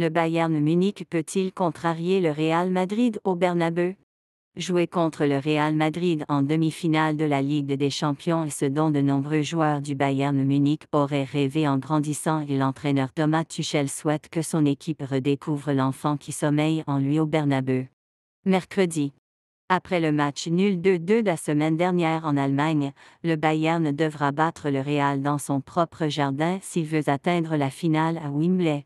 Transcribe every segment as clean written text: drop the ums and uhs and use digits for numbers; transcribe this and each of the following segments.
Le Bayern Munich peut-il contrarier le Real Madrid au Bernabeu? Jouer contre le Real Madrid en demi-finale de la Ligue des Champions est ce dont de nombreux joueurs du Bayern Munich auraient rêvé en grandissant et l'entraîneur Thomas Tuchel souhaite que son équipe redécouvre l'enfant qui sommeille en lui au Bernabeu. Mercredi. Après le match nul 2-2 de la semaine dernière en Allemagne, le Bayern devra battre le Real dans son propre jardin s'il veut atteindre la finale à Wembley.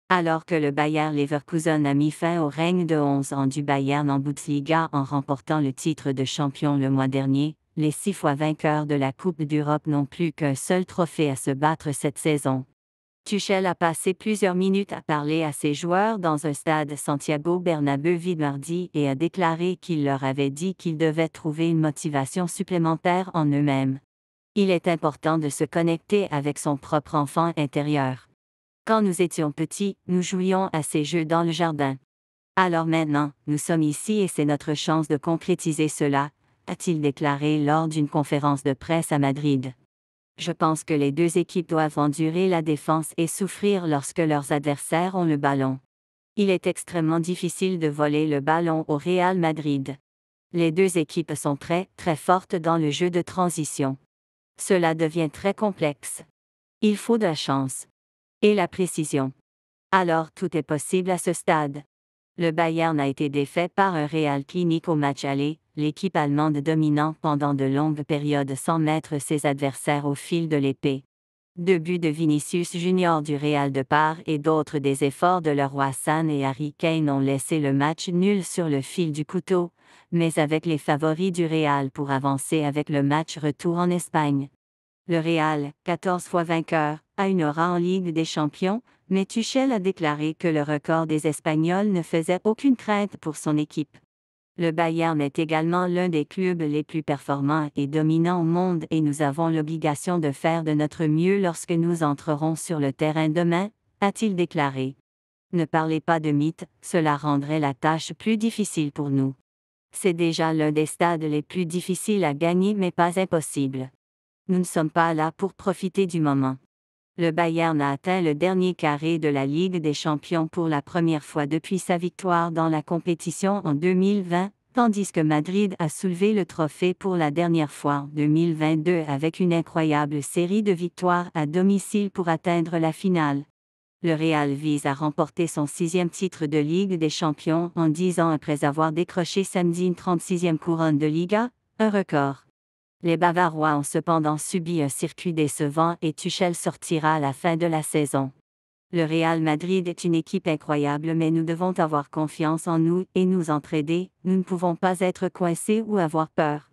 Alors que le Bayer Leverkusen a mis fin au règne de 11 ans du Bayern en Bundesliga en remportant le titre de champion le mois dernier, les 6 fois vainqueurs de la Coupe d'Europe n'ont plus qu'un seul trophée à se battre cette saison. Tuchel a passé plusieurs minutes à parler à ses joueurs dans un stade Santiago Bernabéu vide mardi et a déclaré qu'il leur avait dit qu'ils devaient trouver une motivation supplémentaire en eux-mêmes. Il est important de se connecter avec son propre enfant intérieur. Quand nous étions petits, nous jouions à ces jeux dans le jardin. Alors maintenant, nous sommes ici et c'est notre chance de concrétiser cela, a-t-il déclaré lors d'une conférence de presse à Madrid. Je pense que les deux équipes doivent endurer la défense et souffrir lorsque leurs adversaires ont le ballon. Il est extrêmement difficile de voler le ballon au Real Madrid. Les deux équipes sont très, très fortes dans le jeu de transition. Cela devient très complexe. Il faut de la chance. Et la précision. Alors tout est possible à ce stade. Le Bayern a été défait par un Real clinique au match aller, l'équipe allemande dominant pendant de longues périodes sans mettre ses adversaires au fil de l'épée. 2 buts de Vinicius Junior du Real de part et d'autres des efforts de Leroy Sané et Harry Kane ont laissé le match nul sur le fil du couteau, mais avec les favoris du Real pour avancer avec le match retour en Espagne. Le Real, 14 fois vainqueur, a une aura en Ligue des Champions, mais Tuchel a déclaré que le record des Espagnols ne faisait aucune crainte pour son équipe. Le Bayern est également l'un des clubs les plus performants et dominants au monde et nous avons l'obligation de faire de notre mieux lorsque nous entrerons sur le terrain demain, a-t-il déclaré. Ne parlez pas de mythe, cela rendrait la tâche plus difficile pour nous. C'est déjà l'un des stades les plus difficiles à gagner mais pas impossible. Nous ne sommes pas là pour profiter du moment. Le Bayern a atteint le dernier carré de la Ligue des Champions pour la première fois depuis sa victoire dans la compétition en 2020, tandis que Madrid a soulevé le trophée pour la dernière fois en 2022 avec une incroyable série de victoires à domicile pour atteindre la finale. Le Real vise à remporter son 6e titre de Ligue des Champions en 10 ans après avoir décroché samedi une 36e couronne de Liga, un record. Les Bavarois ont cependant subi un circuit décevant et Tuchel sortira à la fin de la saison. Le Real Madrid est une équipe incroyable mais nous devons avoir confiance en nous et nous entraider, nous ne pouvons pas être coincés ou avoir peur.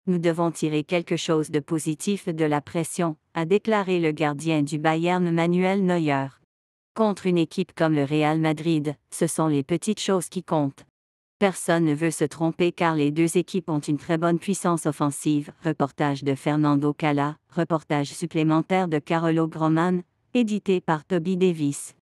Nous devons tirer quelque chose de positif de la pression, a déclaré le gardien du Bayern Manuel Neuer. Contre une équipe comme le Real Madrid, ce sont les petites choses qui comptent. Personne ne veut se tromper car les deux équipes ont une très bonne puissance offensive. Reportage de Fernando Cala, reportage supplémentaire de Carolo Groman, édité par Toby Davis.